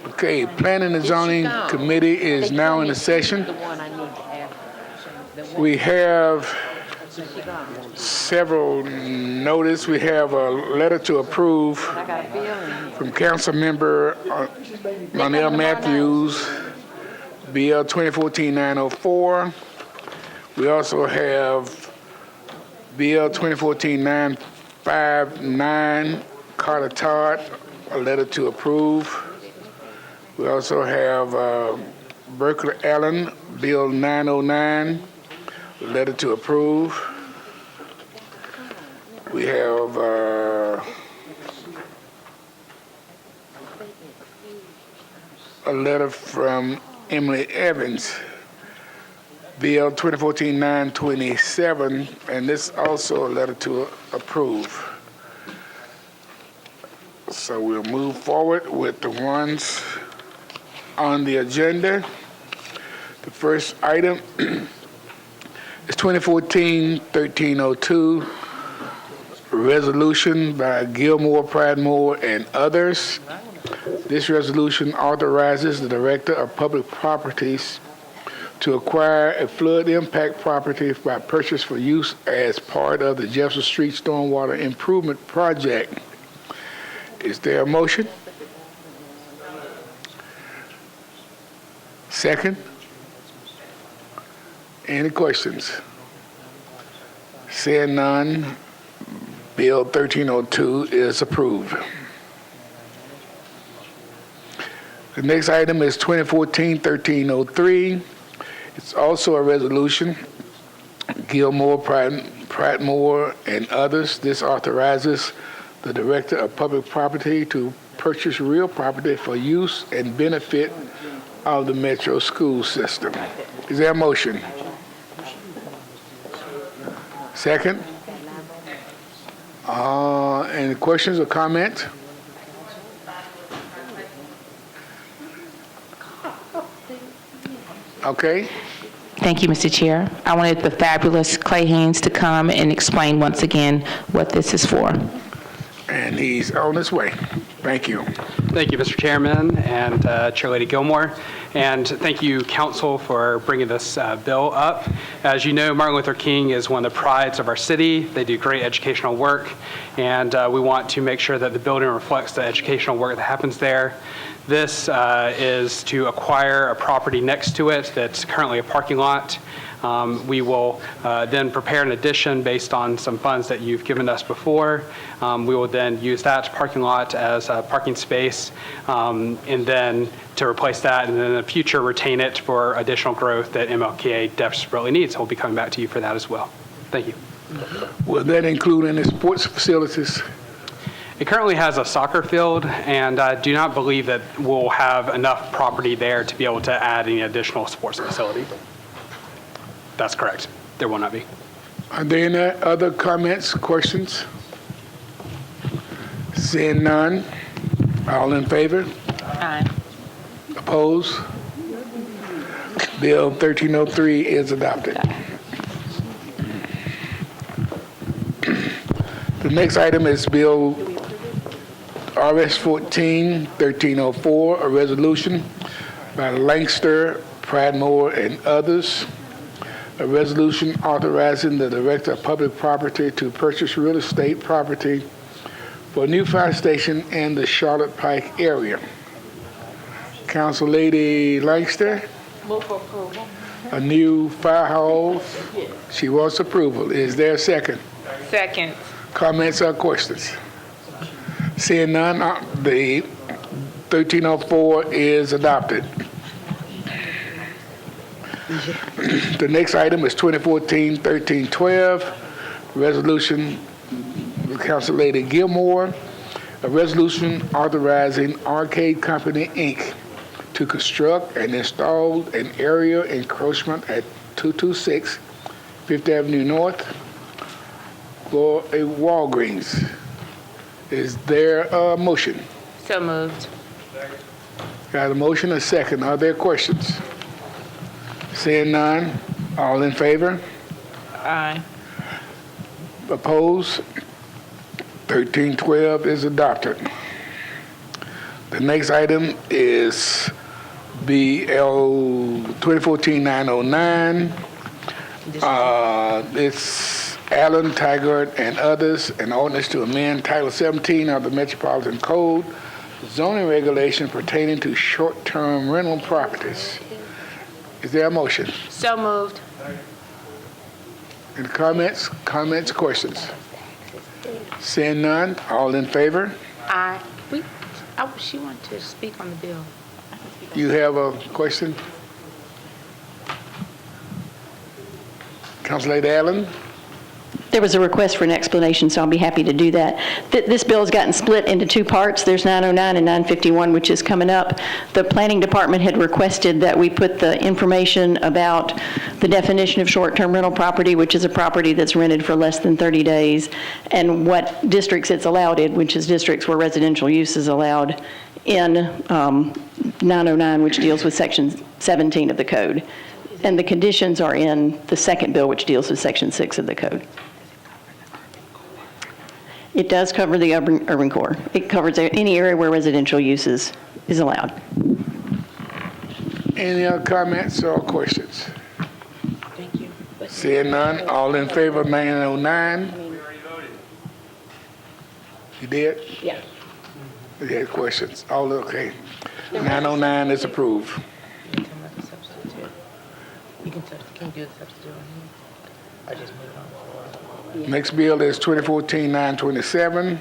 Okay, Planning and Zoning Committee is now in a session. We have several notice. We have a letter to approve from Council Member Lonell Matthews, BL 2014-904. We also have BL 2014-959, Carter Todd, a letter to approve. We also have Berkeley Allen, Bill 909, a letter to approve. We have a letter from Emily Evans, BL 2014-927, and this also a letter to approve. So we'll move forward with the ones on the agenda. The first item is 2014-1302, resolution by Gilmore, Pridemore, and others. This resolution authorizes the Director of Public Properties to acquire a flood impact property by purchase for use as part of the Jefferson Street Stormwater Improvement Project. Is there a motion? Second? Any questions? Seeing none, Bill 1302 is approved. The next item is 2014-1303. It's also a resolution, Gilmore, Pridemore, and others. This authorizes the Director of Public Property to purchase real property for use and benefit of the Metro school system. Is there a motion? Second? Any questions or comments? Okay. Thank you, Mr. Chair. I wanted the fabulous Clay Haynes to come and explain once again what this is for. And he's on his way. Thank you. Thank you, Mr. Chairman and Chair Lady Gilmore. And thank you, Council, for bringing this bill up. As you know, Martin Luther King is one of the prides of our city. They do great educational work, and we want to make sure that the building reflects the educational work that happens there. This is to acquire a property next to it that's currently a parking lot. We will then prepare an addition based on some funds that you've given us before. We will then use that parking lot as a parking space, and then to replace that, and then in the future retain it for additional growth that MLKA desperately needs. We'll be coming back to you for that as well. Thank you. Will that include any sports facilities? It currently has a soccer field, and I do not believe that we'll have enough property there to be able to add any additional sports facility. That's correct. There will not be. Are there any other comments, questions? Seeing none, all in favor? Aye. Opposed? Bill 1303 is adopted. The next item is Bill RS 14-1304, a resolution by Lancaster, Pridemore, and others. A resolution authorizing the Director of Public Property to purchase real estate property for a new fire station in the Charlotte Pike area. Council Lady Lancaster? Move for approval. A new fire hall. She wants approval. Is there a second? Second. Comments or questions? Seeing none, the 1304 is adopted. The next item is 2014-1312, resolution of Council Lady Gilmore, a resolution authorizing Arcade Company, Inc. to construct and install an area encroachment at 226 5th Avenue North for a Walgreens. Is there a motion? So moved. Got a motion, a second. Are there questions? Seeing none, all in favor? Aye. Opposed? 1312 is adopted. The next item is BL 2014-909. It's Allen, Taggart, and others, an ordinance to amend Title 17 of the Metropolitan Code, zoning regulation pertaining to short-term rental properties. Is there a motion? So moved. Any comments, questions? Seeing none, all in favor? Aye. She wanted to speak on the bill. You have a question? Councilor Allen? There was a request for an explanation, so I'll be happy to do that. This bill has gotten split into two parts. There's 909 and 951, which is coming up. The planning department had requested that we put the information about the definition of short-term rental property, which is a property that's rented for less than 30 days, and what districts it's allowed in, which is districts where residential use is allowed, in 909, which deals with Section 17 of the code. And the conditions are in the second bill, which deals with Section 6 of the code. It does cover the urban core. It covers any area where residential use is allowed. Any other comments or questions? Thank you. Seeing none, all in favor of 909? We already voted. You did? Yeah. You had questions? All okay. 909 is approved. You can tell me about the substitute. You can you do the substitute on here? I just move it on the floor. Next bill is 2014-927.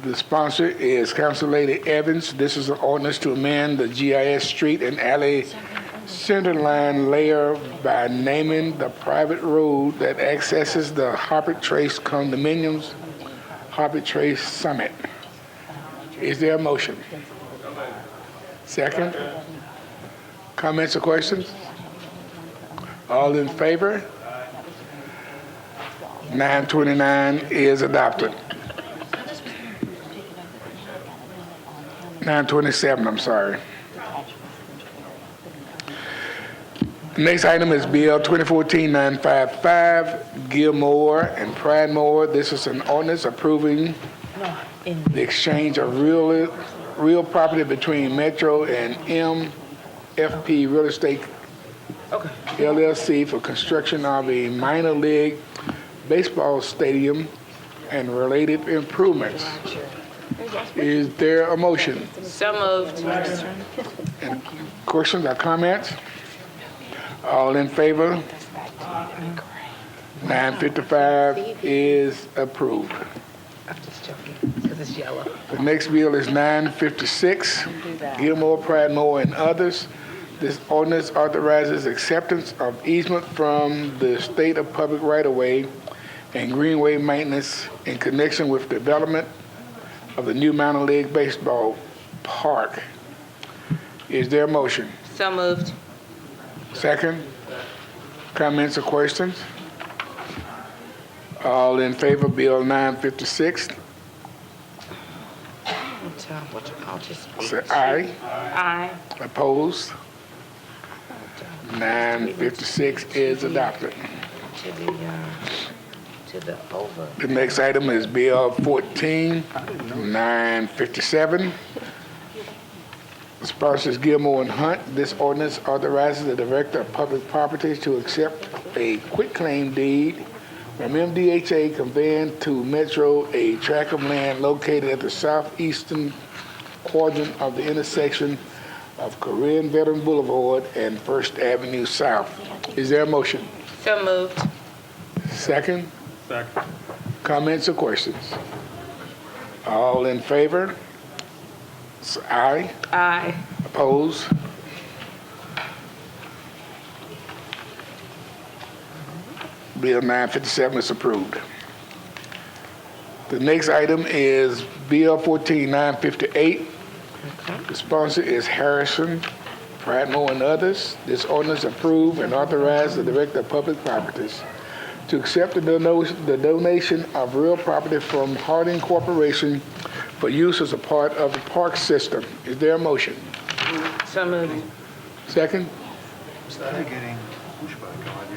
The sponsor is Council Lady Evans. This is an ordinance to amend the GIS street and alley center line layer by naming the private road that accesses the Hoppet Trace condominiums, Hoppet Trace Summit. Is there a motion? Second? Comments or questions? All in favor? 929 is adopted. 927, I'm sorry. The next item is Bill 2014-955, Gilmore and Pridemore. This is an ordinance approving the exchange of real property between Metro and MFP Real Estate LLC for construction of a minor league baseball stadium and related improvements. Is there a motion? So moved. And questions or comments? All in favor? 955 is approved. I'm just joking, because it's yellow. The next bill is 956, Gilmore, Pridemore, and others. This ordinance authorizes acceptance of easement from the state of public right-of-way and greenway maintenance in connection with development of the new minor league baseball park. Is there a motion? So moved. Second? Comments or questions? All in favor of Bill 956, I'll just say aye. Aye. Opposed? 956 is adopted. To the over. The next item is Bill 14-957. The sponsor is Gilmore and Hunt. This ordinance authorizes the Director of Public Properties to accept a quitclaim deed from MDHA conveying to Metro a tract of land located at the southeastern quadrant of the intersection of Korean Veteran Boulevard and First Avenue South. Is there a motion? So moved. Second? Second. Comments or questions? All in favor? Say aye. Aye. Opposed? Bill 957 is approved. The next item is Bill 14-958. The sponsor is Harrison, Pridemore, and others. This ordinance approve and authorize the Director of Public Properties to accept the donation of real property from Harding Corporation for use as a part of the park system. Is there a motion? So moved. Second?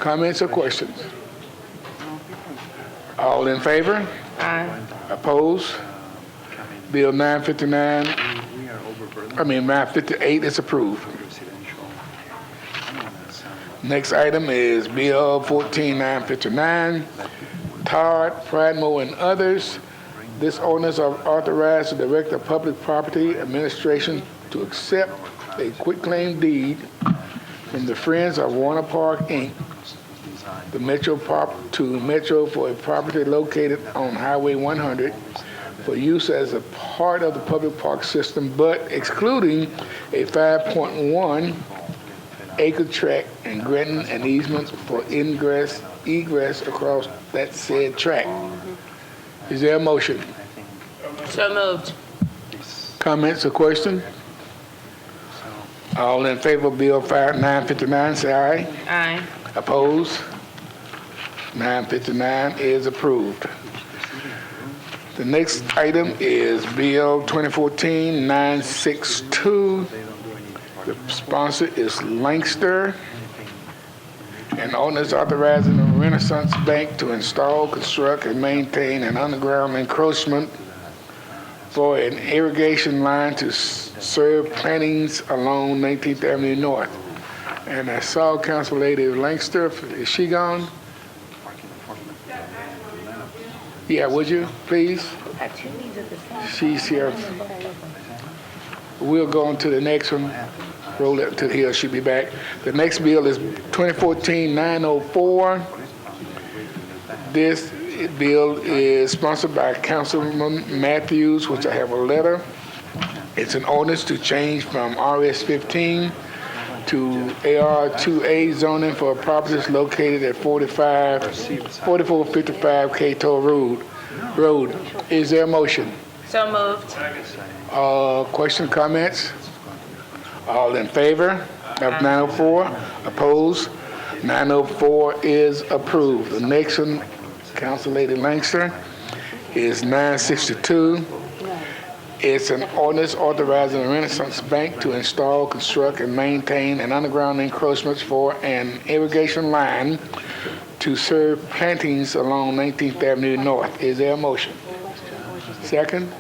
Comments or questions? All in favor? Aye. Opposed? Bill 959 958 is approved. Next item is Bill 14959, Todd, Pradmore, and others. This ordinance authorizes the Director of Public Property Administration to accept a quitclaim deed from the Friends of Warner Park, Inc., the Metro for a property located on Highway 100 for use as a part of the public park system, but excluding a 5.1 acre tract and granting an easement for egress across that said tract. Is there a motion? So moved. Comments or question? All in favor of Bill 959, say aye. Aye. Opposed? 959 is approved. The next item is Bill 2014-962. The sponsor is Lancaster. An ordinance authorizing the Renaissance Bank to install, construct, and maintain an underground encroachment for an irrigation line to serve plantings along 19th Avenue North. And I saw Council Lady Lancaster. Is she gone? Yeah, would you, please? She's here. We'll go on to the next one. Roll it to the hill, she'll be back. The next bill is 2014-904. This bill is sponsored by Councilman Matthews, which I have a letter. It's an ordinance to change from RS-15 to AR-2A zoning for properties located at 4455 Cato Road. Is there a motion? So moved. Question, comments? All in favor of 904? Opposed? 904 is approved. The next one, Council Lady Lancaster, is 962. It's an ordinance authorizing the Renaissance Bank to install, construct, and maintain an underground encroachment for an irrigation line to serve plantings along 19th Avenue North. Is there a motion? Second?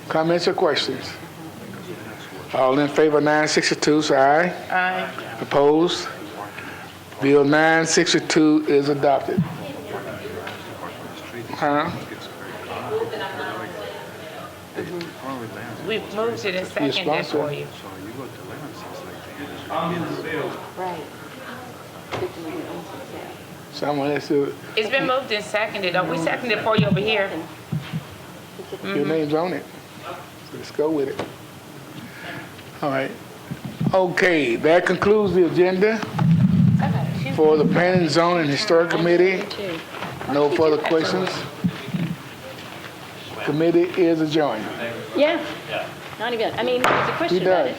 Comments or questions? All in favor of 962, say aye. Aye. Opposed? Bill 962 is adopted. Huh? We've moved it and seconded it for you. Right. Someone else do it. It's been moved and seconded. We seconded it for you over here. Your name's on it. Let's go with it. All right. Okay, that concludes the agenda for the Planning, Zoning, and Historic Committee. No further questions. Committee is adjourned. Yeah. Not even, I mean, there's a question about it.